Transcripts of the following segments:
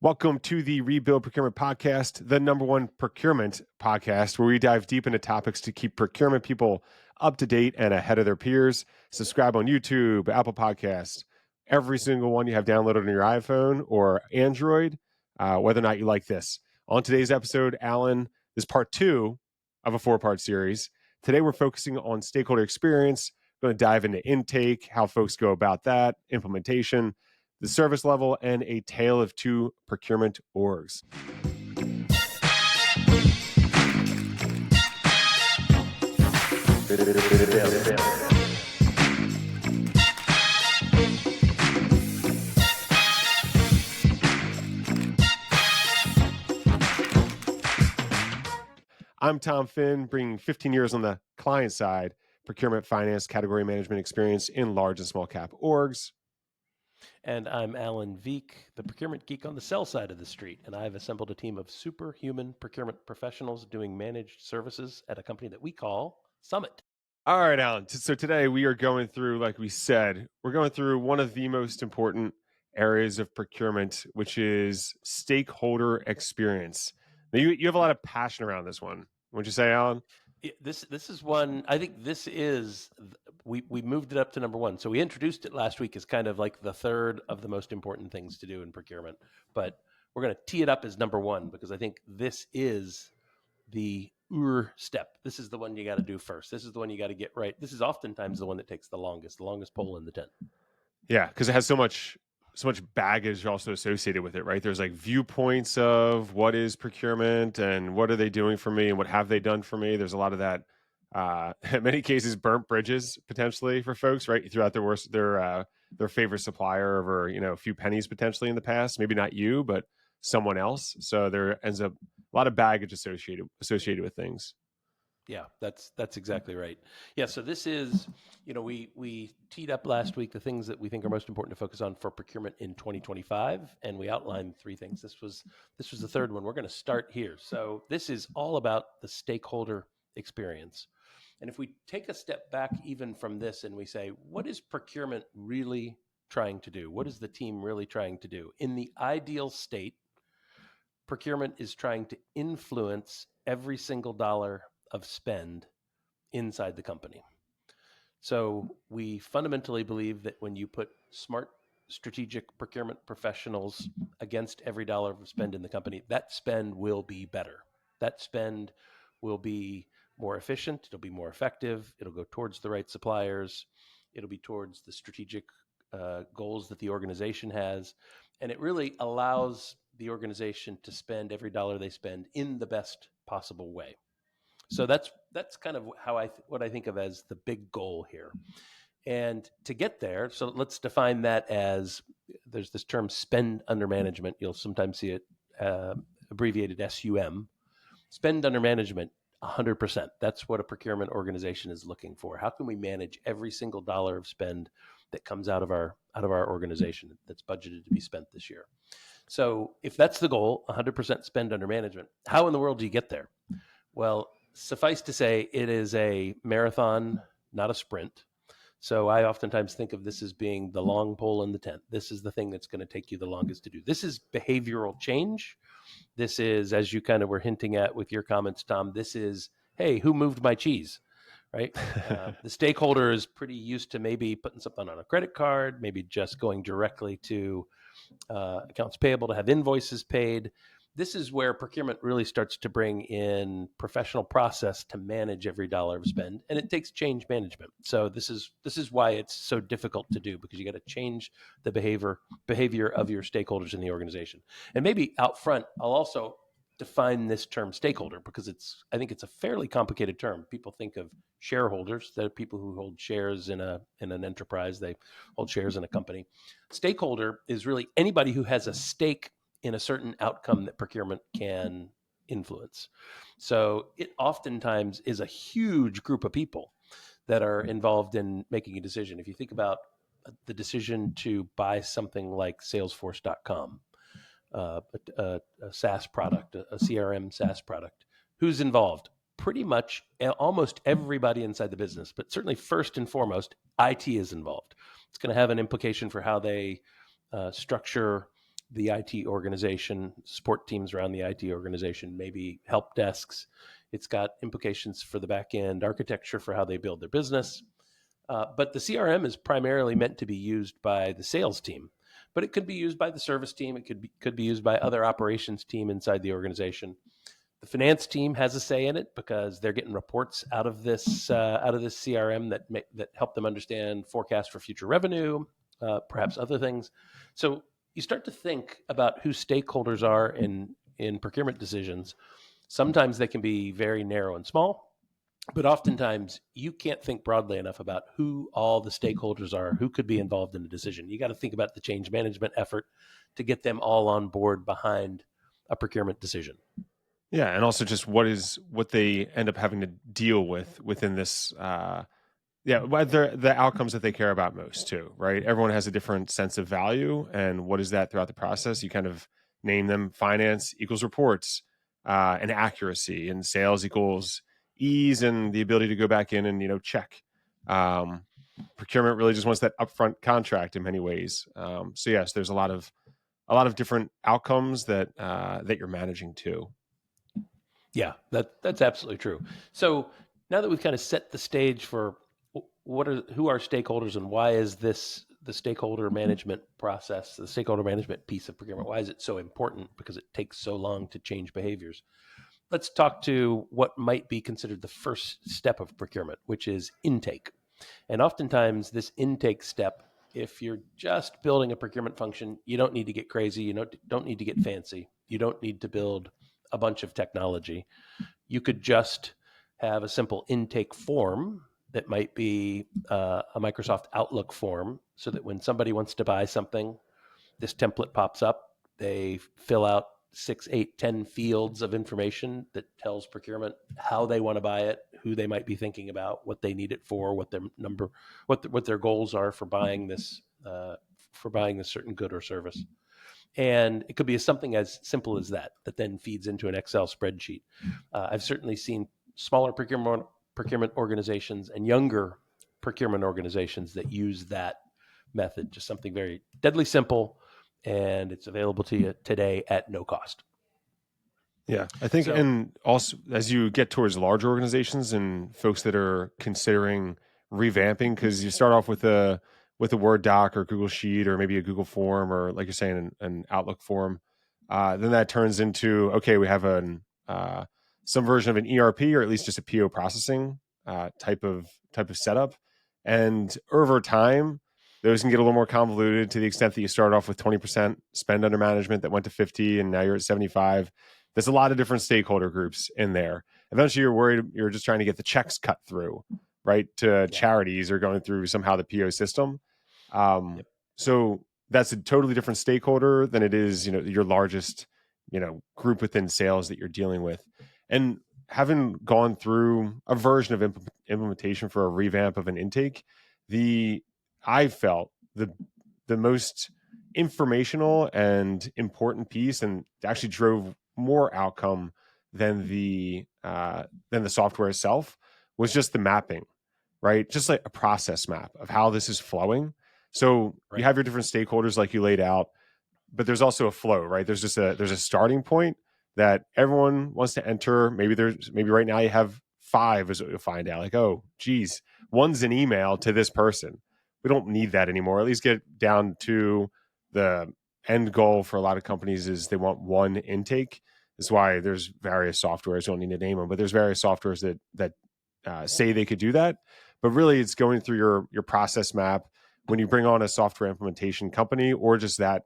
Welcome to the Rebuild Procurement Podcast, the number one procurement podcast, where we dive deep into topics to keep procurement people up to date and ahead of their peers. Subscribe on YouTube, Apple Podcasts, every single one you have downloaded on your iPhone or Android, whether or not you like this. On today's episode, Alan, this is part 2 of a 4-part series. Today, we're focusing on stakeholder experience. We're going to dive into intake, how folks go about that, implementation, the service level, and a tale of two procurement orgs. I'm Tom Finn, bringing 15 years on the client side, procurement, finance, category management experience in large and small cap orgs. And I'm Alan Veek, the procurement geek on the sell side of the street, and I've assembled a team of superhuman procurement professionals doing managed services at a company that we call Summit. All right, Alan. So today we are going through, like we said, we're going through one of the most important areas of procurement, which is stakeholder experience. Now, you have a lot of passion around this one. Would you say, Alan? This is one. I think this is we moved it up to number one. So we introduced it last week as kind of like the third of the most important things to do in procurement, but we're going to tee it up as number one because I think this is the step. This is the one you got to do first. This is the one you got to get right. This is oftentimes the one that takes the longest pole in the tent. Yeah, because it has so much baggage also associated with it, right? There's like viewpoints of what is procurement and what are they doing for me and what have they done for me. There's a lot of that. In many cases, burnt bridges potentially for folks, right? Throughout their favorite supplier over a few pennies potentially in the past. Maybe not you, but someone else. So there ends up a lot of baggage associated with things. Yeah, that's exactly right. Yeah, so this is, we teed up last week the things that we think are most important to focus on for procurement in 2025, and we outlined 3 things. This was the third one. We're going to start here. So this is all about the stakeholder experience. And if we take a step back even from this and we say, what is procurement really trying to do? What is the team really trying to do? In the ideal state, procurement is trying to influence every single dollar of spend inside the company. So we fundamentally believe that when you put smart strategic procurement professionals against every dollar of spend in the company, that spend will be better. That spend will be more efficient. It'll be more effective. It'll go towards the right suppliers. It'll be towards the strategic goals that the organization has. And it really allows the organization to spend every dollar they spend in the best possible way. So that's kind of what I think of as the big goal here. And to get there, so let's define that as, there's this term spend under management. You'll sometimes see it abbreviated SUM. Spend under management, 100%. That's what a procurement organization is looking for. How can we manage every single dollar of spend that comes out of our organization that's budgeted to be spent this year? So if that's the goal, 100% spend under management, how in the world do you get there? Well, suffice to say, it is a marathon, not a sprint. So I oftentimes think of this as being the long pole in the tent. This is the thing that's going to take you the longest to do. This is behavioral change. This is, as you kind of were hinting at with your comments, Tom, this is, hey, who moved my cheese, right? The stakeholder is pretty used to maybe putting something on a credit card, maybe just going directly to accounts payable to have invoices paid. This is where procurement really starts to bring in professional process to manage every dollar of spend, and it takes change management. So this is why it's so difficult to do, because you got to change the behavior of your stakeholders in the organization. And maybe out front, I'll also define this term stakeholder, because I think it's a fairly complicated term. People think of shareholders, that are people who hold shares in an enterprise, they hold shares in a company. Stakeholder is really anybody who has a stake in a certain outcome that procurement can influence. So it oftentimes is a huge group of people that are involved in making a decision. If you think about the decision to buy something like Salesforce.com, a SaaS product, a CRM SaaS product, who's involved? Pretty much almost everybody inside the business, but certainly first and foremost, IT is involved. It's going to have an implication for how they structure the IT organization, support teams around the IT organization, maybe help desks. It's got implications for the back end architecture for how they build their business. But the CRM is primarily meant to be used by the sales team, but it could be used by the service team. It could be used by other operations team inside the organization. The finance team has a say in it because they're getting reports out of this CRM that help them understand forecast for future revenue, perhaps other things. So you start to think about who stakeholders are in procurement decisions. Sometimes they can be very narrow and small, but oftentimes you can't think broadly enough about who all the stakeholders are, who could be involved in a decision. You got to think about the change management effort to get them all on board behind a procurement decision. Yeah, and also just what they end up having to deal with within this. Whether the outcomes that they care about most too, right? Everyone has a different sense of value, and what is that throughout the process? You kind of name them. Finance equals reports and accuracy, and sales equals ease and the ability to go back in and check. Um, Procurement really just wants that upfront contract in many ways. So yes, there's a lot of different outcomes that that you're managing too. Yeah, that's absolutely true. So now that we've kind of set the stage for who are stakeholders and why is this the stakeholder management process, the stakeholder management piece of procurement, why is it so important? Because it takes so long to change behaviors. Let's talk to what might be considered the first step of procurement, which is intake. And oftentimes, this intake step, if you're just building a procurement function, you don't need to get crazy. You don't need to get fancy. You don't need to build a bunch of technology. You could just have a simple intake form that might be a Microsoft Outlook form, so that when somebody wants to buy something, this template pops up. They fill out 6, 8, 10 fields of information that tells procurement how they want to buy it, who they might be thinking about, what they need it for, what their goals are for buying this certain good or service. And it could be something as simple as that then feeds into an Excel spreadsheet. I've certainly seen smaller procurement organizations and younger procurement organizations that use that method, just something very deadly simple, and it's available to you today at no cost. Yeah, I think, So, and also as you get towards larger organizations and folks that are considering revamping, because you start off with a Word doc or Google Sheet or maybe a Google form or, like you're saying, an Outlook form, then that turns into, okay, we have some version of an ERP or at least just a PO processing type of setup, and over time those can get a little more convoluted to the extent that you start off with 20% spend under management that went to 50 and now you're at 75. There's a lot of different stakeholder groups in there. Eventually you're worried you're just trying to get the checks cut through, right, to charities or going through somehow the PO system. yep. So that's a totally different stakeholder than it is your largest group within sales that you're dealing with. And having gone through a version of implementation for a revamp of an intake, I felt the most informational and important piece, and actually drove more outcome than the software itself, was just the mapping, right? Just like a process map of how this is flowing. So you Right. have your different stakeholders like you laid out, but there's also a flow, right? There's a starting point that everyone wants to enter. Maybe right now you have 5 is what you'll find out. Like, oh, geez, one's an email to this person. We don't need that anymore. At least get down to the end goal for a lot of companies is they want one intake. That's why there's various softwares. You don't need to name them, but there's various softwares that say they could do that. But really, it's going through your process map. When you bring on a software implementation company or just that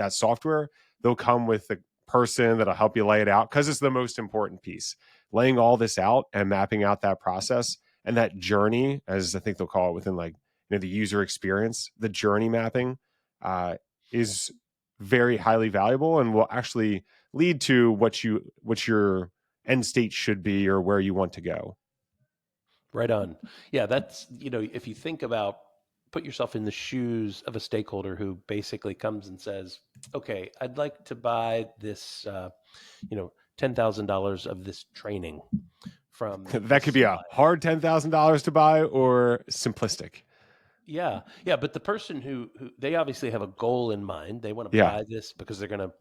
software, they'll come with a person that'll help you lay it out, because it's the most important piece. Laying all this out and mapping out that process and that journey, as I think they'll call it within the user experience, the journey mapping is very highly valuable and will actually lead to what your end state should be or where you want to go. Right on. Yeah, that's, if you think about, put yourself in the shoes of a stakeholder who basically comes and says, okay, I'd like to buy this, $10,000 of this training from That this could be a supplier. hard $10,000 to buy or simplistic. Yeah, yeah, but the person who they obviously have a goal in mind. They want to Yeah. buy this because they're going to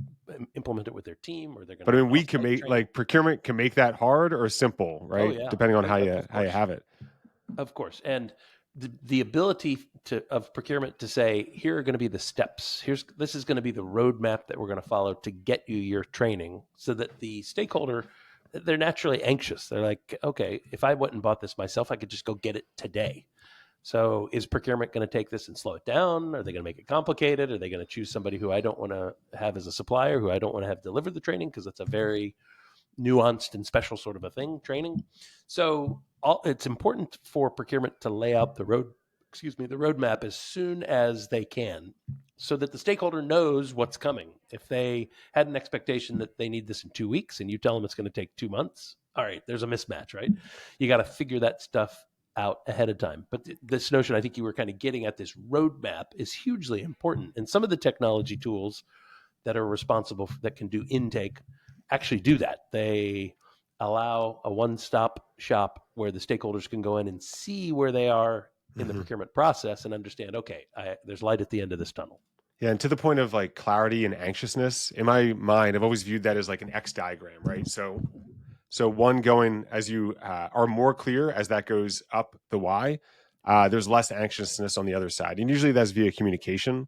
implement it with their team, or they're going But to I have mean, an we can off-site make training. like procurement can make that hard or simple, Oh right? yeah, Depending on of how you course. have it. Of course, and the ability of procurement to say, here are going to be the steps. This is going to be the roadmap that we're going to follow to get you your training, so that the stakeholder, they're naturally anxious. They're like, okay, if I went and bought this myself, I could just go get it today. So is procurement going to take this and slow it down? Are they going to make it complicated? Are they going to choose somebody who I don't want to have as a supplier, who I don't want to have deliver the training because it's a very nuanced and special sort of a thing, training. So it's important for procurement to lay out the roadmap as soon as they can, so that the stakeholder knows what's coming. If they had an expectation that they need this in 2 weeks and you tell them it's going to take 2 months, all right, there's a mismatch, right? You got to figure that stuff out ahead of time. But this notion, I think you were kind of getting at, this roadmap is hugely important. And some of the technology tools that are responsible that can do intake actually do that. They allow a one-stop shop where the stakeholders can go in and see where they are in the Hmm. procurement process and understand, okay, there's light at the end of this tunnel. Yeah, and to the point of like clarity and anxiousness, in my mind, I've always viewed that as like an X diagram, right? So one going as you are more clear as that goes up the Y, there's less anxiousness on the other side, and usually that's via communication.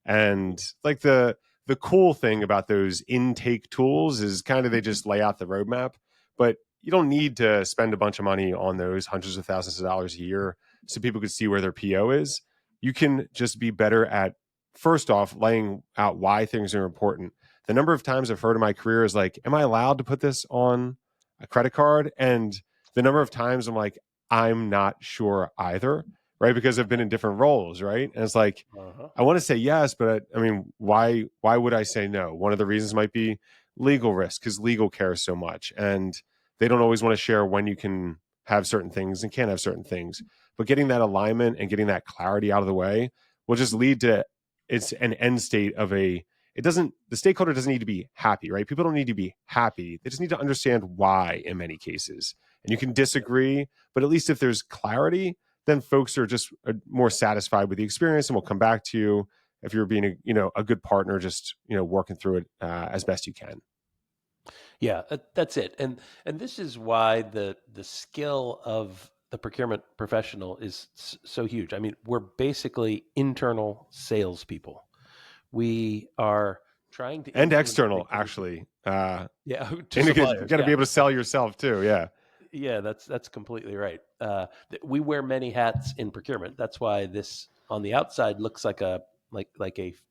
And like the cool thing about those intake tools is kind of they just lay out the roadmap, but you don't need to spend a bunch of money on those hundreds of thousands of dollars a year so people could see where their PO is. You can just be better at first off laying out why things are important. The number of times I've heard in my career is like, am I allowed to put this on a credit card? And the number of times I'm like, I'm not sure either, right? Because I've been in different roles, right? And it's like, Uh-huh. I want to say yes, but I mean, why would I say no? One of the reasons might be legal risk because legal cares so much, and they don't always want to share when you can have certain things and can't have certain things. But getting that alignment and getting that clarity out of the way will just lead to it's an end state of a it doesn't the stakeholder doesn't need to be happy, right? People don't need to be happy. They just need to understand why in many cases. And you can disagree, but at least if there's clarity, then folks are just more satisfied with the experience and will come back to you if you're being a good partner, just working through it as best you can. Yeah, that's it. And this is why the skill of the procurement professional is so huge. I mean, we're basically internal salespeople. We are trying to And influence external stakeholders. actually, Yeah, to and you suppliers. got to Yeah, be able to sell yourself too. Yeah. yeah, that's completely right. We wear many hats in procurement. That's why this on the outside looks like a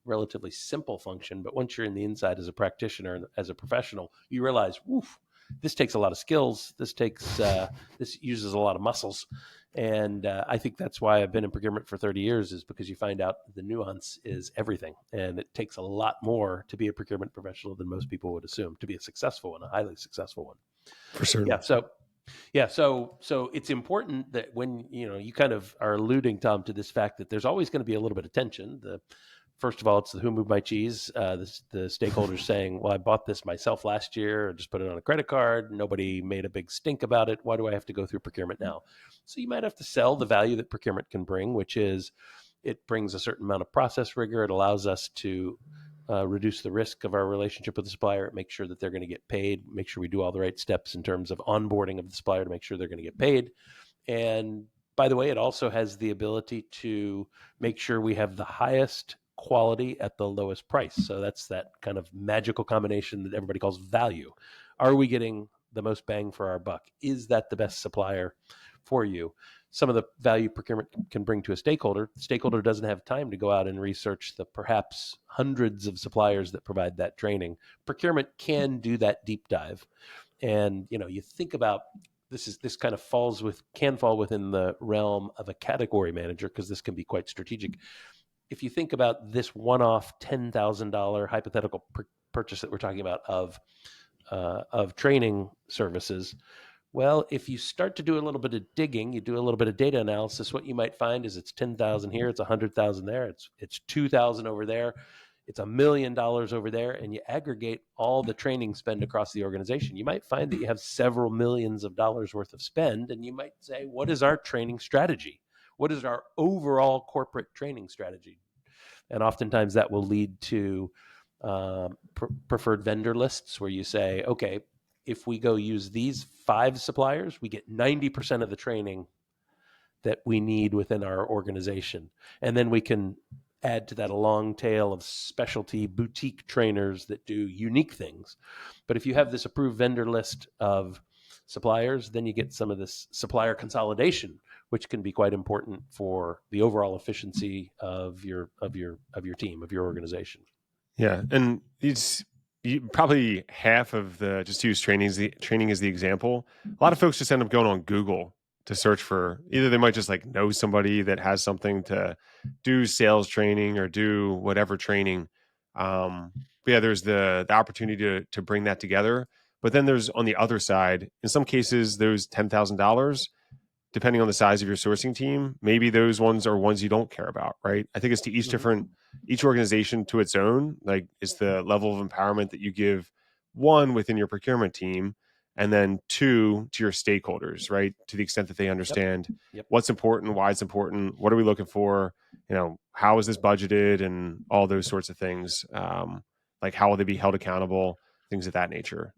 relatively simple function, but once you're in the inside as a practitioner and as a professional, you realize, woof, this takes a lot of skills. This uses a lot of muscles, and I think that's why I've been in procurement for 30 years, is because you find out the nuance is everything, and it takes a lot more to be a procurement professional than most people would assume to be a successful one, a highly successful one. For certain. Yeah, so it's important that when you kind of are alluding, Tom, to this fact that there's always going to be a little bit of tension. First of all, it's the who moved my cheese. The stakeholders saying, "Well, I bought this myself last year, or just put it on a credit card. Nobody made a big stink about it. Why do I have to go through procurement now?" So you might have to sell the value that procurement can bring, which is it brings a certain amount of process rigor. It allows us to reduce the risk of our relationship with the supplier, make sure that they're going to get paid, make sure we do all the right steps in terms of onboarding of the supplier to make sure they're going to get paid. And by the way, it also has the ability to make sure we have the highest quality at the lowest price. So that's that kind of magical combination that everybody calls value. Are we getting the most bang for our buck? Is that the best supplier for you? Some of the value procurement can bring to a stakeholder. The stakeholder doesn't have time to go out and research the perhaps hundreds of suppliers that provide that training. Procurement can do that deep dive. And you think about this kind of can fall within the realm of a category manager, because this can be quite strategic. If you think about this one-off $10,000 hypothetical purchase that we're talking about of training services, well, if you start to do a little bit of digging, you do a little bit of data analysis, what you might find is it's 10,000 here, it's 100,000 there, it's 2,000 over there, it's $1 million over there, and you aggregate all the training spend across the organization. You might find that you have several millions of dollars worth of spend, and you might say, what is our training strategy? what is our overall corporate training strategy? And oftentimes that will lead to preferred vendor lists where you say, okay, if we go use these 5 suppliers, we get 90% of the training that we need within our organization. And then we can add to that a long tail of specialty boutique trainers that do unique things. But if you have this approved vendor list of suppliers, then you get some of this supplier consolidation, which can be quite important for the overall efficiency of your team, of your organization. Yeah, and probably half of the, just to use training as the example, a lot of folks just end up going on Google to search for, either they might just like know somebody that has something to do sales training or do whatever training. But yeah, there's the opportunity to bring that together. But then there's, on the other side, in some cases, those $10,000, depending on the size of your sourcing team, maybe those ones are ones you don't care about, right? I think it's to each organization to its own, like it's the level of empowerment that you give, one, within your procurement team, and then two, to your stakeholders, right? To the extent that they understand Yep. what's important, why it's important, what are we looking for, how is this budgeted, and all those sorts of things. Like how will they be held accountable, things of that nature.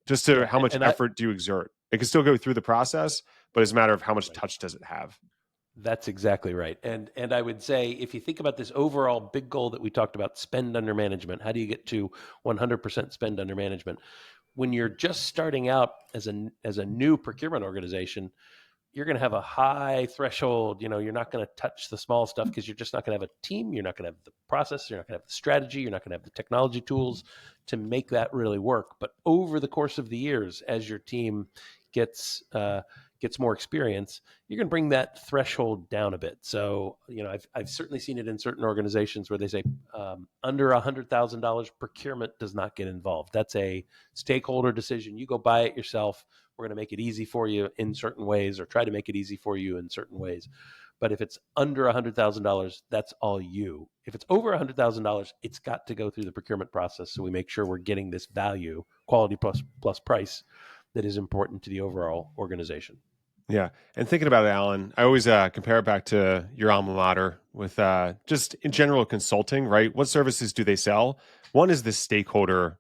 Just to how much effort do you exert? It can still go through the process, but it's a matter of how much touch does it have. That's exactly right. And I would say, if you think about this overall big goal that we talked about, spend under management, how do you get to 100% spend under management? When you're just starting out as a new procurement organization, you're going to have a high threshold. You're not going to touch the small stuff because you're just not going to have a team. You're not going to have the process. You're not going to have the strategy. You're not going to have the technology tools to make that really work. But over the course of the years, as your team gets more experience, you're going to bring that threshold down a bit. So, I've certainly seen it in certain organizations where they say under $100,000 procurement does not get involved. That's a stakeholder decision. You go buy it yourself. We're going to make it easy for you in certain ways, or try to make it easy for you in certain ways. But if it's under $100,000, that's all you. If it's over $100,000, it's got to go through the procurement process. So we make sure we're getting this value, quality plus price, that is important to the overall organization. Yeah. And thinking about it, Alan, I always compare it back to your alma mater with just in general consulting, right? What services do they sell? One is this stakeholder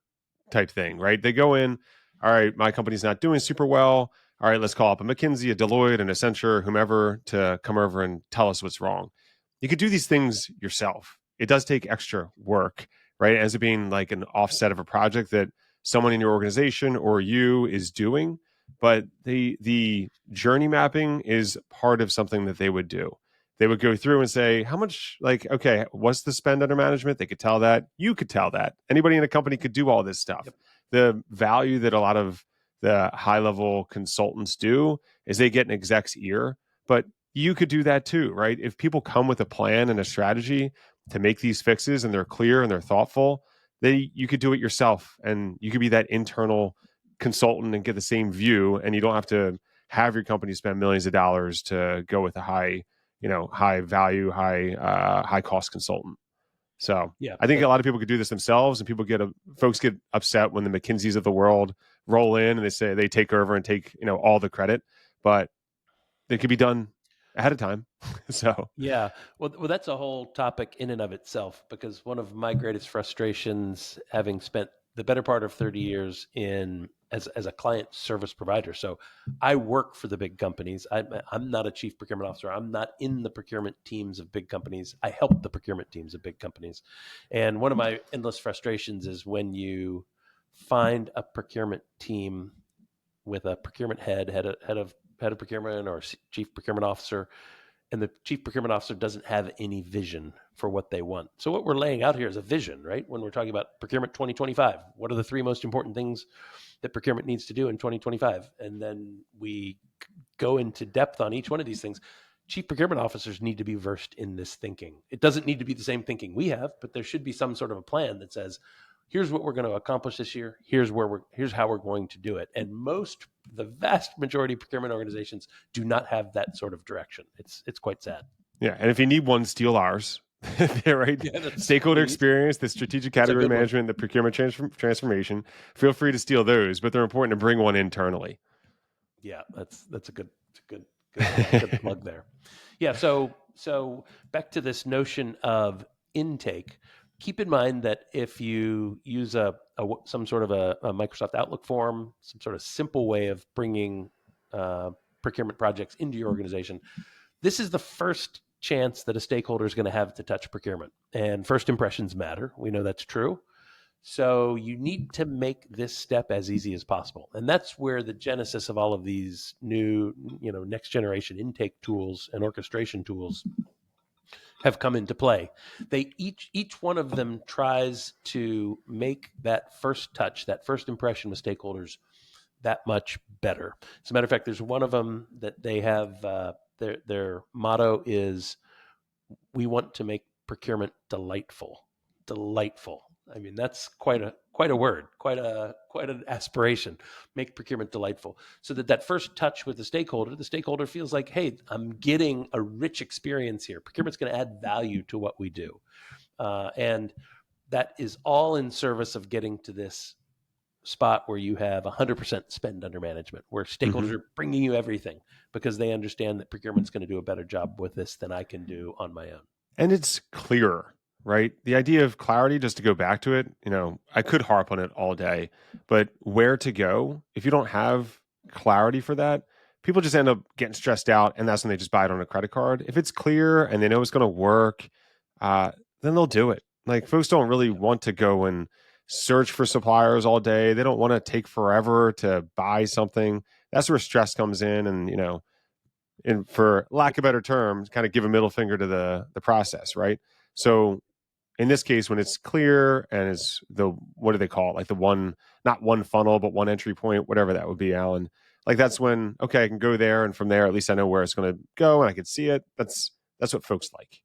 type thing, right? They go in, all right, my company's not doing super well. All right, let's call up a McKinsey, a Deloitte, an Accenture, whomever, to come over and tell us what's wrong. You could do these things yourself. It does take extra work, right? As it being like an offset of a project that someone in your organization or you is doing. But the journey mapping is part of something that they would do. They would go through and say, how much, like, okay, what's the spend under management? They could tell that. You could tell that. Anybody in a company could do all this stuff. Yep. The value that a lot of the high level consultants do is they get an exec's ear, but you could do that too, right? If people come with a plan and a strategy to make these fixes and they're clear and they're thoughtful, you could do it yourself, and you could be that internal consultant and get the same view, and you don't have to have your company spend millions of dollars to go with a high value, high cost consultant. So yeah, I think a lot of people could do this themselves, and folks get upset when the McKinseys of the world roll in and they say they take over and take all the credit, but it could be done ahead of time. So yeah, well, that's a whole topic in and of itself, because one of my greatest frustrations, having spent the better part of 30 years as a client service provider. So I work for the big companies. I'm not a chief procurement officer. I'm not in the procurement teams of big companies. I help the procurement teams of big companies. And one of my endless frustrations is when you find a procurement team with a procurement head of procurement, or chief procurement officer, and the chief procurement officer doesn't have any vision for what they want. So what we're laying out here is a vision, right? When we're talking about procurement 2025, what are the 3 most important things that procurement needs to do in 2025? And then we go into depth on each one of these things. Chief procurement officers need to be versed in this thinking. It doesn't need to be the same thinking we have, but there should be some sort of a plan that says, here's what we're going to accomplish this year. Here's how we're going to do it. And the vast majority of procurement organizations do not have that sort of direction. It's quite sad. Yeah, and if you need one, steal ours. Right? Yeah, stakeholder experience, the strategic category management, the procurement transformation. Feel free to steal those, but they're important to bring one internally. Yeah, that's a good Good plug there. Yeah. So back to this notion of intake. Keep in mind that if you use some sort of a Microsoft Outlook form, some sort of simple way of bringing procurement projects into your organization, this is the first chance that a stakeholder is going to have to touch procurement. And first impressions matter. We know that's true. So you need to make this step as easy as possible. And that's where the genesis of all of these new, next generation intake tools and orchestration tools have come into play. They each one of them tries to make that first touch, that first impression with stakeholders that much better. As a matter of fact, there's one of them that they have their motto is, we want to make procurement delightful. Delightful. I mean, that's quite a word, quite an aspiration. Make procurement delightful, so that first touch with the stakeholder feels like, hey, I'm getting a rich experience here. Procurement's going to add value to what we do, and that is all in service of getting to this spot where you have 100% spend under management, where stakeholders are bringing you everything because they understand that procurement's going to do a better job with this than I can do on my own. And it's clearer, right? The idea of clarity, just to go back to it, I could harp on it all day, but where to go, if you don't have clarity for that, people just end up getting stressed out, and that's when they just buy it on a credit card. If it's clear and they know it's going to work, then they'll do it. Like, folks don't really want to go and search for suppliers all day. They don't want to take forever to buy something. That's where stress comes in, and for lack of better terms, kind of give a middle finger to the process, right? So in this case, when it's clear and it's what do they call it? Like the one, not one funnel, but one entry point, whatever that would be, Alan. Like, that's when, okay, I can go there, and from there, at least I know where it's going to go and I can see it. That's what folks like.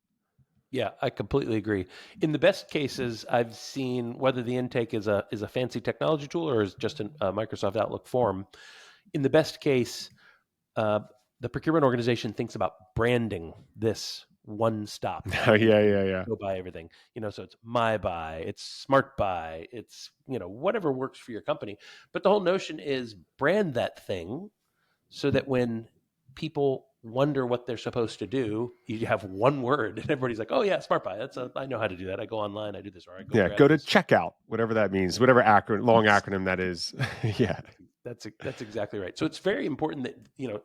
Yeah, I completely agree. In the best cases, I've seen, whether the intake is a fancy technology tool or is just a Microsoft Outlook form. In the best case, the procurement organization thinks about branding this one stop. Oh, yeah. Go buy everything. So it's my buy, it's smart buy, it's whatever works for your company. But the whole notion is brand that thing so that when people wonder what they're supposed to do, you have one word, and everybody's like, "Oh yeah, smart buy. I know how to do that. I go online, I do this, or I go Go to this. checkout, whatever that means, whatever long acronym that is." Yeah. That's exactly right. So it's very important that,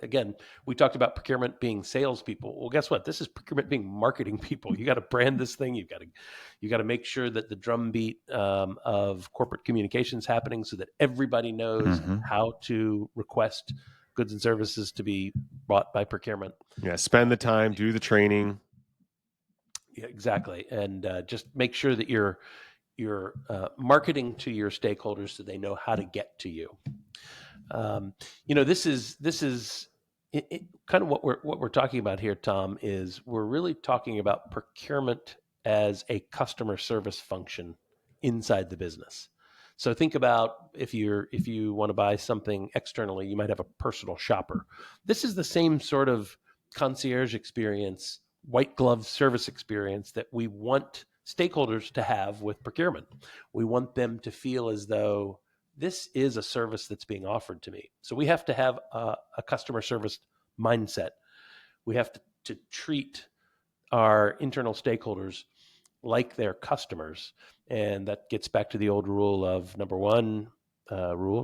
again, we talked about procurement being salespeople. Well, guess what? This is procurement being marketing people. You got to brand this thing. You got to make sure that the drumbeat of corporate communication is happening so that everybody knows how to request goods and services to be bought by procurement. Yeah. Spend the time, do the training. Yeah, exactly. And just make sure that you're marketing to your stakeholders so they know how to get to you. This is kind of what we're talking about here, Tom. Is we're really talking about procurement as a customer service function inside the business. So think about if you want to buy something externally, you might have a personal shopper. This is the same sort of concierge experience, white glove service experience that we want stakeholders to have with procurement. We want them to feel as though this is a service that's being offered to me. So we have to have a customer service mindset. We have to treat our internal stakeholders like their customers. And that gets back to the old rule of number one,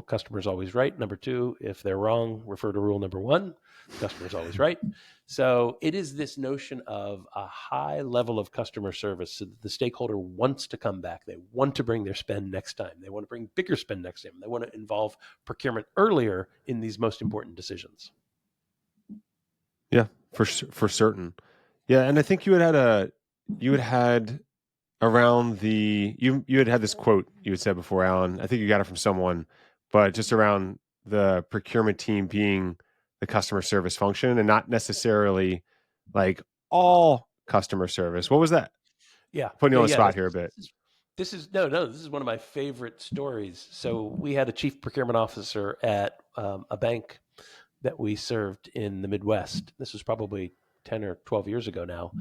customer's always right. Number two, if they're wrong, refer to rule number one, customer's always right. So it is this notion of a high level of customer service so that the stakeholder wants to come back. They want to bring their spend next time. They want to bring bigger spend next time. They want to involve procurement earlier in these most important decisions. Yeah, for certain. Yeah, and I think you had around you had this quote you had said before, Alan. I think you got it from someone, but just around the procurement team being the customer service function and not necessarily like all customer service. What was that? Yeah, Putting you on the spot here a bit. This is one of my favorite stories. So we had a chief procurement officer at a bank that we served in the Midwest. This was probably 10 or 12 years ago now.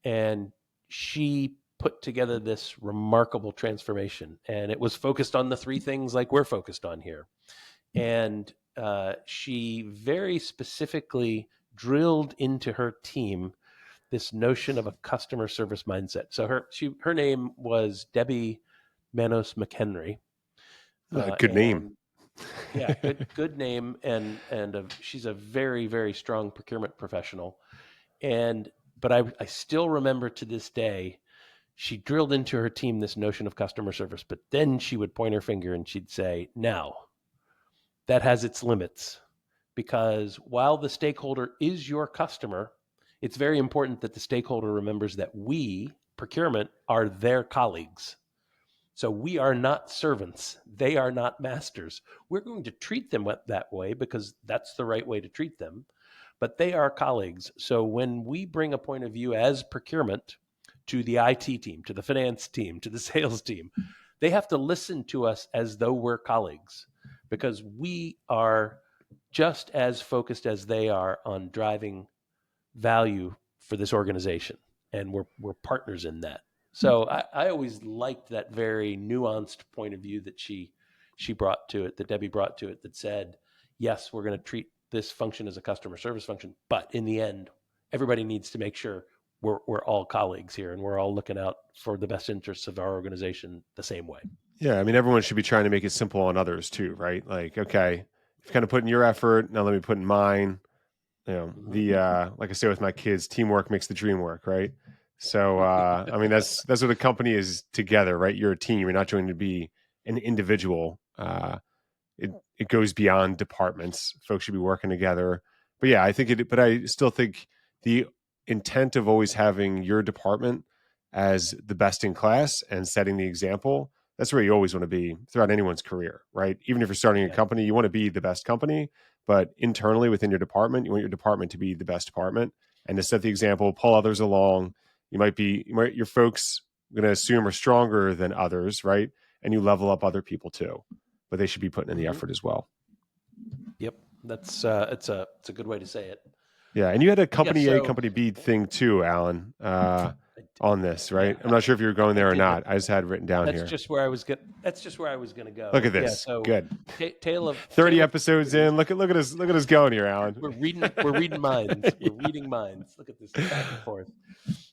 And she put together this remarkable transformation. And it was focused on the three things like we're focused on here. And she very specifically drilled into her team this notion of a customer service mindset. So her name was Debbie Manos McHenry. Good name. Yeah, good name, and she's a very, very strong procurement professional. But I still remember to this day, she drilled into her team this notion of customer service, but then she would point her finger and she'd say, now, that has its limits, because while the stakeholder is your customer, it's very important that the stakeholder remembers that we, procurement, are their colleagues. So we are not servants. They are not masters. We're going to treat them that way because that's the right way to treat them, but they are colleagues. So when we bring a point of view as procurement to the IT team, to the finance team, to the sales team, they have to listen to us as though we're colleagues, because we are just as focused as they are on driving value for this organization, and we're partners in that. So I always liked that very nuanced point of view that she brought to it, that Debbie brought to it, that said, yes, we're going to treat this function as a customer service function, but in the end, everybody needs to make sure we're all colleagues here and we're all looking out for the best interests of our organization the same way. Yeah, I mean, everyone should be trying to make it simple on others too, right? Like, okay, you've kind of put in your effort, now let me put in mine. You know, like I say with my kids, teamwork makes the dream work, right? So I mean, that's what a company is together, right? You're a team. You're not going to be an individual. It goes beyond departments. Folks should be working together. But yeah, but I still think the intent of always having your department as the best in class and setting the example, that's where you always want to be throughout anyone's career, right? Even if you're starting a company, you want to be the best company, but internally within your department, you want your department to be the best department and to set the example, pull others along. Your folks going to assume are stronger than others, right? And you level up other people too, but they should be putting in the effort as well. Yep. That's it's a good way to say it. Yeah. And you had a company A, company B thing too, Alan, on this, right? I'm not sure if you were going there or not. I just had it written down here. That's just where I was going to go. Look at this. Yeah, so good. Tale of 30 episodes in. Look at us going here, Alan. We're reading minds. We're reading minds. Look at this back and forth.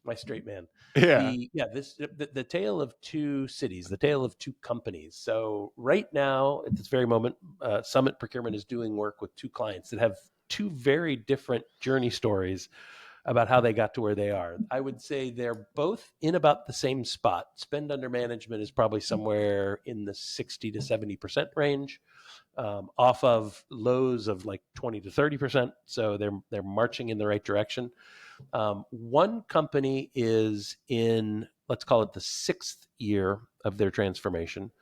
My straight man. Yeah. The tale of two cities, the tale of two companies. So right now, at this very moment, Summit Procurement is doing work with two clients that have two very different journey stories about how they got to where they are. I would say they're both in about the same spot. Spend under management is probably somewhere in the 60 to 70% range, off of lows of like 20 to 30%. So they're marching in the right direction. One company is in, let's call it the 6th year of their transformation.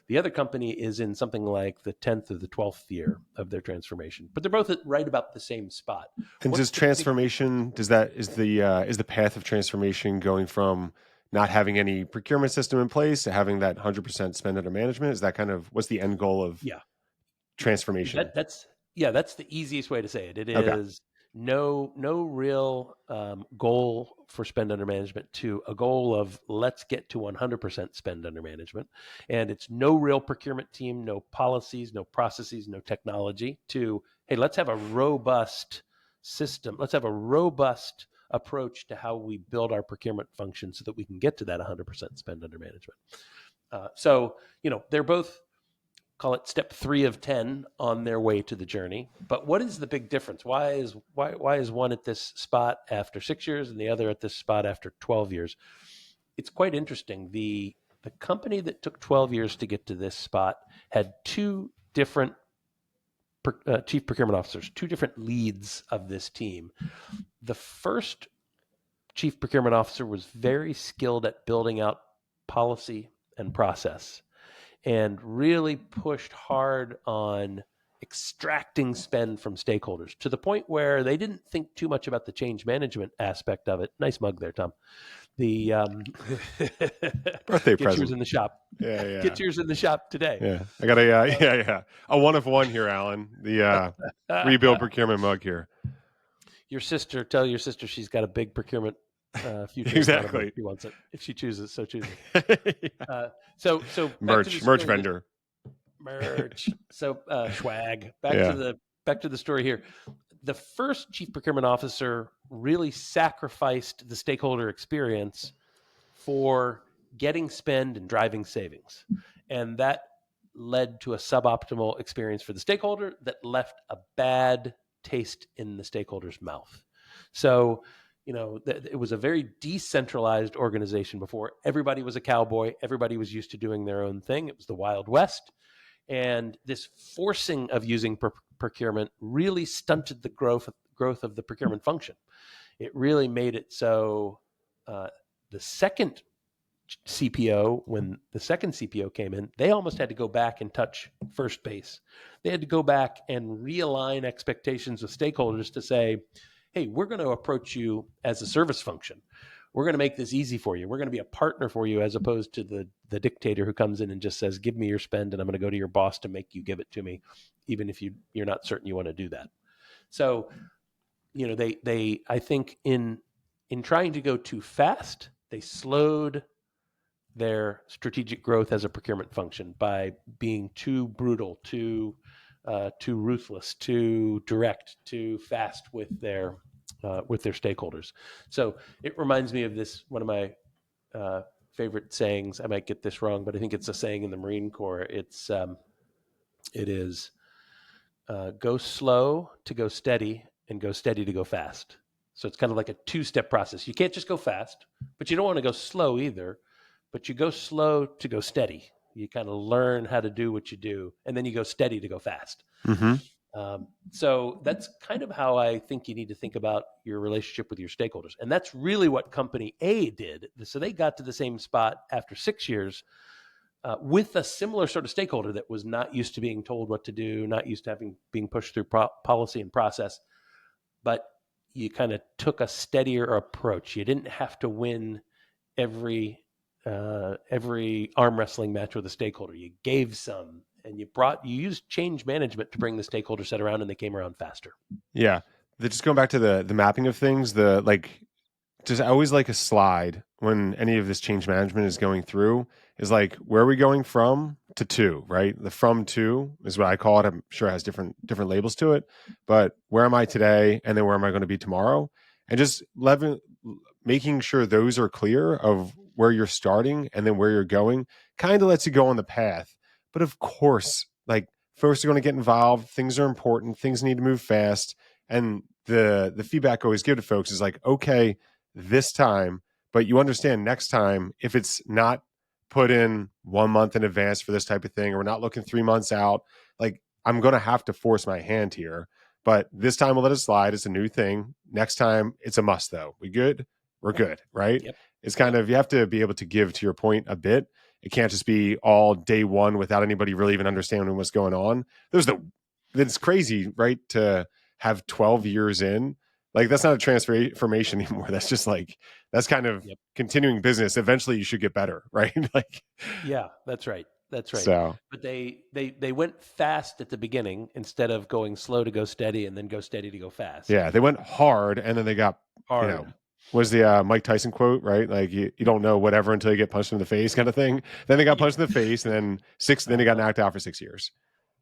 The other company is in something like the 10th or the 12th year of their transformation, but they're both at right about the same spot. And does transformation, is the path of transformation going from not having any procurement system in place to having that 100% spend under management? Is that kind of, what's the end goal of transformation? That's the easiest way to say it. It is no real goal for spend under management to a goal of let's get to 100% spend under management. And it's no real procurement team, no policies, no processes, no technology to, hey, let's have a robust system. Let's have a robust approach to how we build our procurement function so that we can get to that 100% spend under management. So, they're both, call it step 3 of 10 on their way to the journey. But what is the big difference? Why is one at this spot after 6 years and the other at this spot after 12 years? It's quite interesting. The company that took 12 years to get to this spot had two different chief procurement officers, two different leads of this team. The first chief procurement officer was very skilled at building out policy and process, and really pushed hard on extracting spend from stakeholders to the point where they didn't think too much about the change management aspect of it. Nice mug there, Tom. The birthday get present. Yours in the shop. Yeah. Get yours in the shop today. Yeah, I got a one of one here, Alan. The Rebuild Procurement mug here. Tell your sister she's got a big procurement future. Exactly. If she wants it, if she chooses, so chooses. Yeah. So merch vendor. Merch. So swag. Back to the story here. the first chief procurement officer really sacrificed the stakeholder experience for getting spend and driving savings. And that led to a suboptimal experience for the stakeholder that left a bad taste in the stakeholder's mouth. So, it was a very decentralized organization before. Everybody was a cowboy. Everybody was used to doing their own thing. It was the Wild West. And this forcing of using procurement really stunted the growth of the procurement function. It really made it so the second CPO, when the second CPO came in, they almost had to go back and touch first base. They had to go back and realign expectations with stakeholders to say, hey, we're going to approach you as a service function. We're going to make this easy for you. We're going to be a partner for you, as opposed to the dictator who comes in and just says, give me your spend, and I'm going to go to your boss to make you give it to me, even if you're not certain you want to do that. So, they I think in trying to go too fast, they slowed their strategic growth as a procurement function by being too brutal, too ruthless, too direct, too fast with their stakeholders. So it reminds me of this, one of my favorite sayings. I might get this wrong, but I think it's a saying in the Marine Corps. It is go slow to go steady, and go steady to go fast. So it's kind of like a two-step process. You can't just go fast, but you don't want to go slow either. But you go slow to go steady. You kind of learn how to do what you do, and then you go steady to go fast. Mm-hmm. So that's kind of how I think you need to think about your relationship with your stakeholders. And that's really what Company A did. So they got to the same spot after 6 years with a similar sort of stakeholder that was not used to being told what to do, not used to being pushed through policy and process. But you kind of took a steadier approach. You didn't have to win every arm wrestling match with a stakeholder. You gave some, and you used change management to bring the stakeholder set around, and they came around faster. Yeah. Just going back to the mapping of things, I always like a slide when any of this change management is going through, is like, where are we going from to, right? The from to is what I call it. I'm sure it has different labels to it, but where am I today? And then where am I going to be tomorrow? And just making sure those are clear of where you're starting and then where you're going kind of lets you go on the path. But of course, like, folks are going to get involved. Things are important. Things need to move fast. And the feedback I always give to folks is like, okay, this time, but you understand next time, if it's not put in 1 month in advance for this type of thing, or we're not looking 3 months out, like, I'm going to have to force my hand here. But this time we'll let it slide. It's a new thing. Next time it's a must, though. We good? We're good, right? Yep. It's kind of, you have to be able to give, to your point, a bit. It can't just be all day one without anybody really even understanding what's going on. It's crazy, right? To have 12 years in, like, that's not a transformation anymore. That's just like, that's kind of continuing business. Eventually you should get better, right? Like, yeah, that's right. That's right. So, but they went fast at the beginning instead of going slow to go steady and then go steady to go fast. yeah, they went hard and then they got hard. Was the Mike Tyson quote, right? Like, you don't know whatever until you get punched in the face, kind of thing. Then they got punched in the face, and then then they got knocked out for 6 years.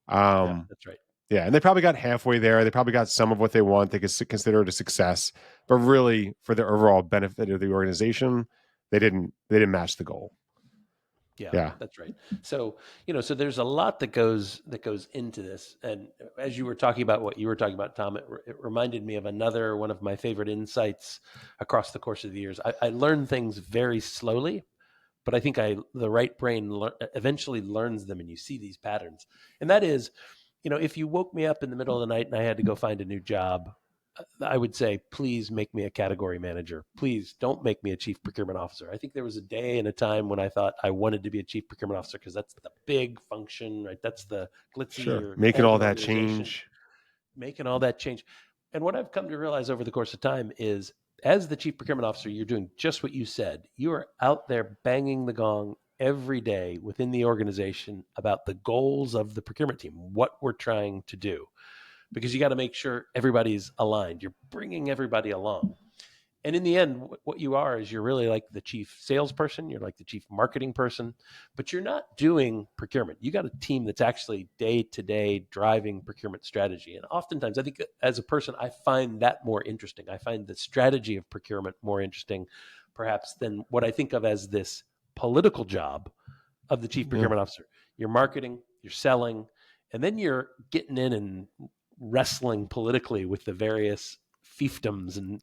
Yeah, that's right. Yeah, and they probably got halfway there. They probably got some of what they want. They could consider it a success, but really, for the overall benefit of the organization, they didn't match the goal. Yeah, that's right. So, so there's a lot that goes into this. And as you were talking about what you were talking about, Tom, it reminded me of another one of my favorite insights across the course of the years. I learn things very slowly, but I think the right brain eventually learns them, and you see these patterns. And that is, if you woke me up in the middle of the night and I had to go find a new job, I would say, please make me a category manager. Please don't make me a chief procurement officer. I think there was a day and a time when I thought I wanted to be a chief procurement officer because that's the big function, right? That's the glitzy, sure, making all that change. And what I've come to realize over the course of time is, as the chief procurement officer, you're doing just what you said. You are out there banging the gong every day within the organization about the goals of the procurement team, what we're trying to do. Because you got to make sure everybody's aligned. You're bringing everybody along. And in the end, what you are is you're really like the chief salesperson, you're like the chief marketing person, but you're not doing procurement. You got a team that's actually day to day driving procurement strategy. And oftentimes, I think as a person, I find that more interesting. I find the strategy of procurement more interesting, perhaps, than what I think of as this political job of the chief Yeah. procurement officer. You're marketing, you're selling, and then you're getting in and wrestling politically with the various fiefdoms and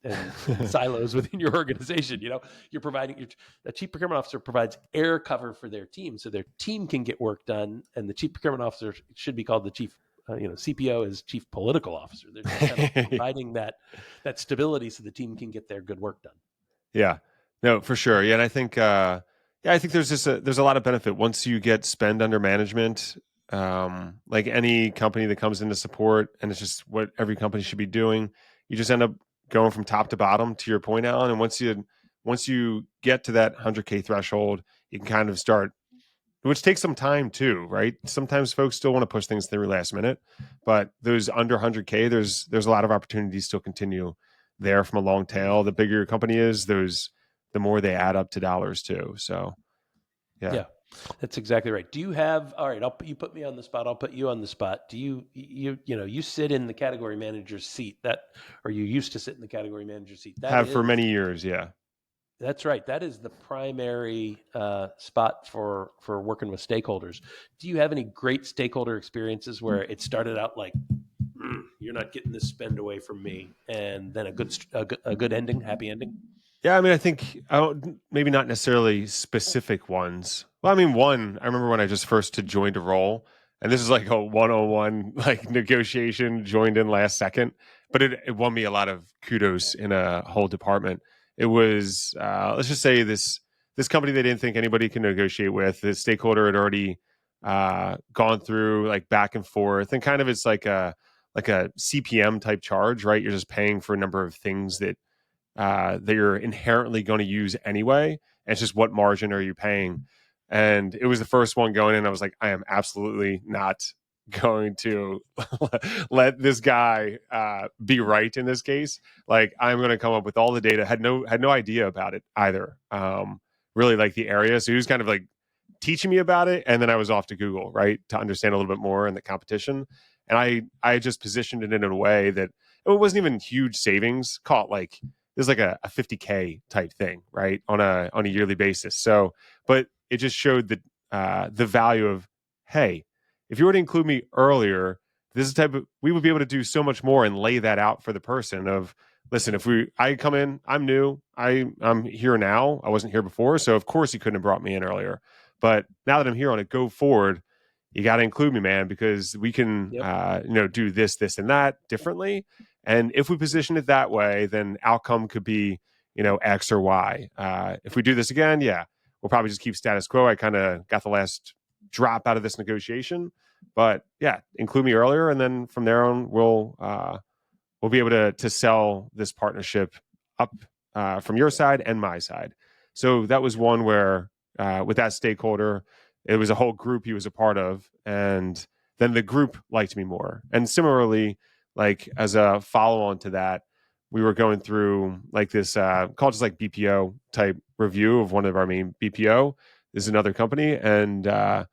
silos within your organization. You're providing a chief procurement officer provides air cover for their team so their team can get work done. And the chief procurement officer should be called the chief, CPO is chief political officer. They're just kind of providing that stability so the team can get their good work done. Yeah, no, for sure. Yeah, and I think, I think there's a lot of benefit once you get spend under management. Like any company that comes into support, and it's just what every company should be doing. You just end up going from top to bottom. To your point, Alan, and once you get to that 100K threshold, you can kind of start, which takes some time too, right? Sometimes folks still want to push things through last minute, but those under 100K, there's a lot of opportunities still continue there from a long tail. The bigger your company is, the more they add up to dollars too. So yeah. That's exactly right. Do you have, all right, you put me on the spot. I'll put you on the spot. Do you sit in the category manager's seat or you used to sit in the category manager's seat? Have for many years. Yeah. That's right. That is the primary spot for working with stakeholders. Do you have any great stakeholder experiences where it started out like, you're not getting this spend away from me, and then a good ending, happy ending? Yeah, I mean, I think maybe not necessarily specific ones. Well, I mean, I remember when I just first joined a role, and this is like a 101 like negotiation, joined in last second, but it won me a lot of kudos in a whole department. It was let's just say this company they didn't think anybody can negotiate with. The stakeholder had already gone through like back and forth, and kind of it's like a CPM type charge, right? You're just paying for a number of things that you're inherently going to use anyway. And it's just what margin are you paying? And it was the first one going in. I was like, I am absolutely not going to let this guy be right in this case. Like, I'm going to come up with all the data. Had no idea about it either. Really like the area. So he was kind of like teaching me about it, and then I was off to Google, right, to understand a little bit more in the competition. And I just positioned it in a way that it wasn't even huge savings. Caught like there's like a 50K type thing, right, on a yearly basis. So, but it just showed the value of, hey, if you were to include me earlier, this is the type of, we would be able to do so much more and lay that out for the person of, listen, if I come in, I'm new, I'm here now, I wasn't here before, so of course you couldn't have brought me in earlier. But now that I'm here on it, go forward, you got to include me, man, because we can, do this, and that differently. And if we position it that way, then outcome could be, X or Y. If we do this again, we'll probably just keep status quo. I kind of got the last drop out of this negotiation, but include me earlier, and then from there on, we'll be able to sell this partnership up from your side and my side. So that was one where with that stakeholder, it was a whole group he was a part of, and then the group liked me more. And similarly, like as a follow on to that, we were going through like this called just like BPO type review of one of our main BPO. This is another company, and they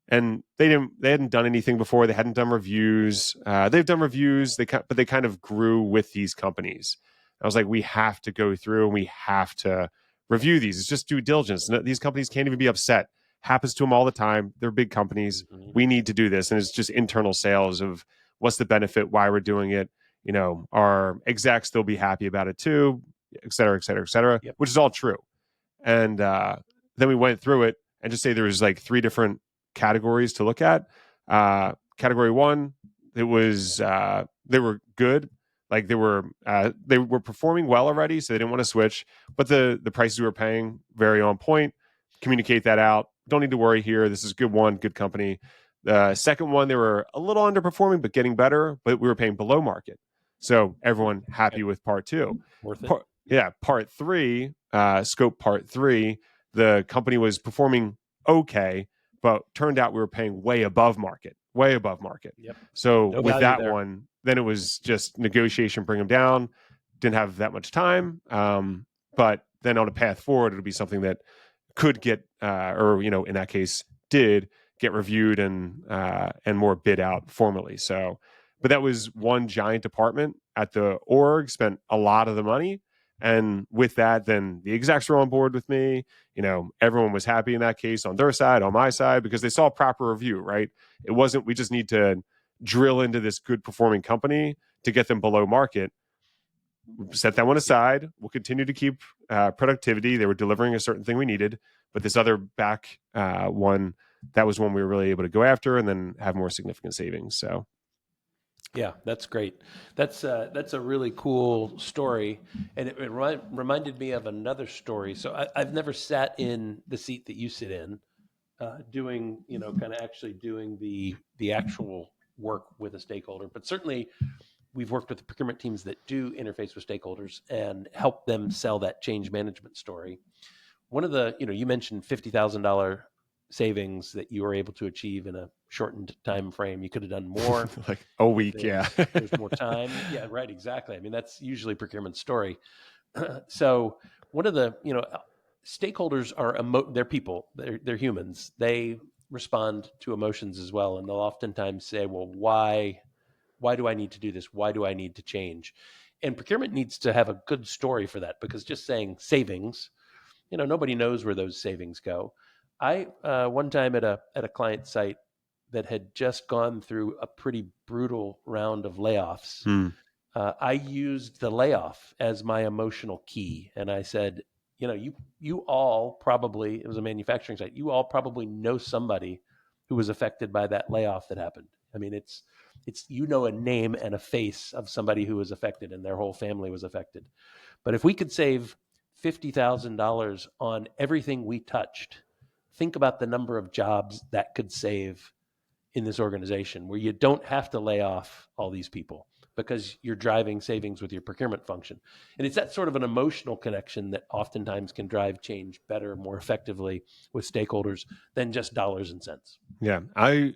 hadn't done anything before. They hadn't done reviews. They've done reviews. But they kind of grew with these companies. I was like, we have to go through and we have to review these. It's just due diligence. These companies can't even be upset. Happens to them all the time. They're big companies. Mm-hmm. We need to do this, and it's just internal sales of what's the benefit, why we're doing it. Our execs, they'll be happy about it too, et cetera, et cetera, et cetera. Yep. Which is all true. And then we went through it and just say there was like 3 different categories to look at. Category 1, it was they were good, like they were performing well already, so they didn't want to switch, but the prices we were paying very on point. Communicate that out. Don't need to worry here. This is good company. The second one, they were a little underperforming but getting better, but we were paying below market, so everyone happy with part 2. Worth it. Part 3, scope part 3, the company was performing okay, but turned out we were paying way above market. Yep. So No with that there. one, then it was just negotiation, bring them down. didn't have that much time. But then on a path forward, it'll be something that could get, or in that case, did get reviewed and more bid out formally. So, but that was one giant department at the org, spent a lot of the money. And with that, then the execs were on board with me. Everyone was happy in that case on their side, on my side, because they saw proper review, right? It wasn't, we just need to drill into this good performing company to get them below market. Set that one aside. We'll continue to keep productivity. They were delivering a certain thing we needed, but this other back one, that was one we were really able to go after and then have more significant savings. So, yeah, that's great. That's a really cool story, and it reminded me of another story. So I've never sat in the seat that you sit in, doing kind of actually doing the actual work with a stakeholder, but certainly we've worked with the procurement teams that do interface with stakeholders and help them sell that change management story. One of the, you mentioned $50,000 savings that you were able to achieve in a shortened time frame. You could have done more. like a week, there's more time. Yeah, right, exactly. I mean, that's usually procurement story. So one of the, stakeholders are they're people, they're humans. They respond to emotions as well, and they'll oftentimes say, well, why do I need to do this? Why do I need to change? And procurement needs to have a good story for that, because just saying savings, nobody knows where those savings go. I one time at a client site that had just gone through a pretty brutal round of layoffs, I used the layoff as my emotional key, and I said, you all probably, it was a manufacturing site, you all probably know somebody who was affected by that layoff that happened. I mean, it's a name and a face of somebody who was affected, and their whole family was affected. But if we could save $50,000 on everything we touched, think about the number of jobs that could save in this organization, where you don't have to lay off all these people because you're driving savings with your procurement function. And it's that sort of an emotional connection that oftentimes can drive change better, more effectively with stakeholders than just dollars and cents. Yeah, I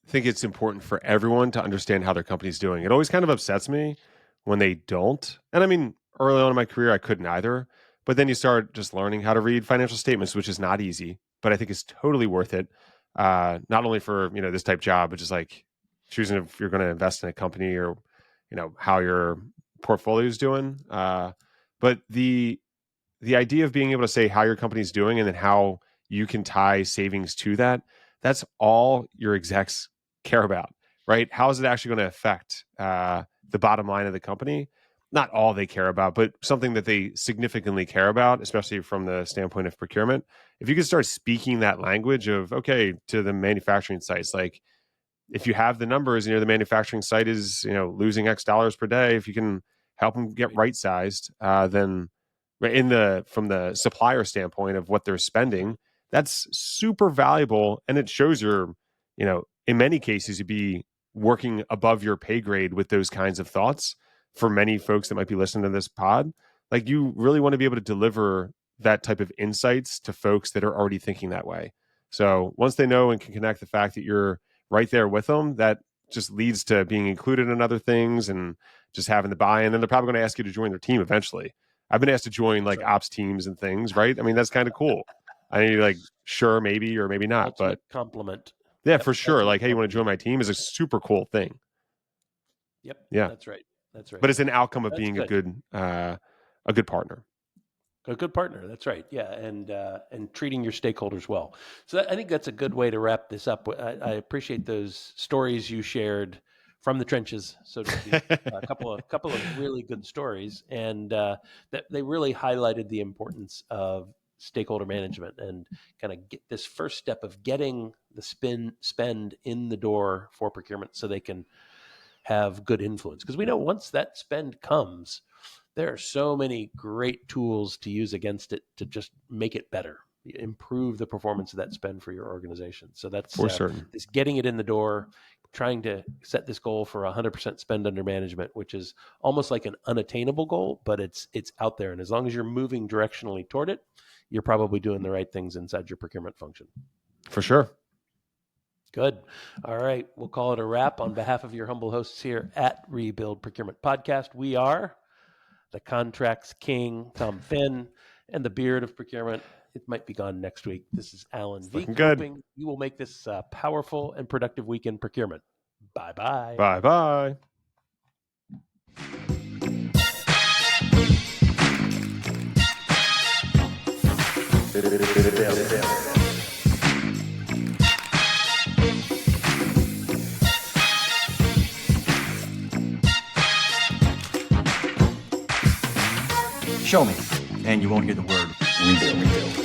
think it's important for everyone to understand how their company's doing. It always kind of upsets me when they don't. And I mean, early on in my career, I couldn't either. But then you start just learning how to read financial statements, which is not easy, but I think it's totally worth it. Not only for, this type job, but just like choosing if you're going to invest in a company or, how your portfolio is doing. But the idea of being able to say how your company's doing and then how you can tie savings to that, that's all your execs care about, right? How is it actually going to affect the bottom line of the company? Not all they care about, but something that they significantly care about, especially from the standpoint of procurement. If you could start speaking that language of, okay, to the manufacturing sites, like if you have the numbers, the manufacturing site is, losing X dollars per day, if you can help them get right sized, then from the supplier standpoint of what they're spending, that's super valuable. And it shows you're, in many cases, you'd be working above your pay grade with those kinds of thoughts. For many folks that might be listening to this pod, like you really want to be able to deliver that type of insights to folks that are already thinking that way. So once they know and can connect the fact that you're right there with them, that just leads to being included in other things and just having the buy-in. And they're probably going to ask you to join their team eventually. I've been asked to join like ops teams and things, right? I mean, that's kind of cool. I mean, like, sure, maybe or maybe not, Ultimate but compliment. yeah, for sure. Like, hey, you want to join my team is a super cool thing. Yep. Yeah, That's right. But it's an outcome of That's being good. a good partner. A good partner. That's right. Yeah, and treating your stakeholders well. So I think that's a good way to wrap this up. I appreciate those stories you shared from the trenches, so to speak. A couple of really good stories, and that they really highlighted the importance of stakeholder management and kind of get this first step of getting the spend in the door for procurement, so they can have good influence. Because we know once that spend comes, there are so many great tools to use against it to just make it better, improve the performance of that spend for your organization. So that's For certain. this getting it in the door, trying to set this goal for 100% spend under management, which is almost like an unattainable goal, but it's out there. And as long as you're moving directionally toward it, you're probably doing the right things inside your procurement function. For sure. Good. All right. We'll call it a wrap. On behalf of your humble hosts here at Rebuild Procurement Podcast, we are the contracts king, Tom Finn, and the beard of procurement. It might be gone next week. This is Alan Veek, looking good. hoping you will make this a powerful and productive week in procurement. Bye-bye. Bye-bye. Show me, and you won't hear the word rebuild.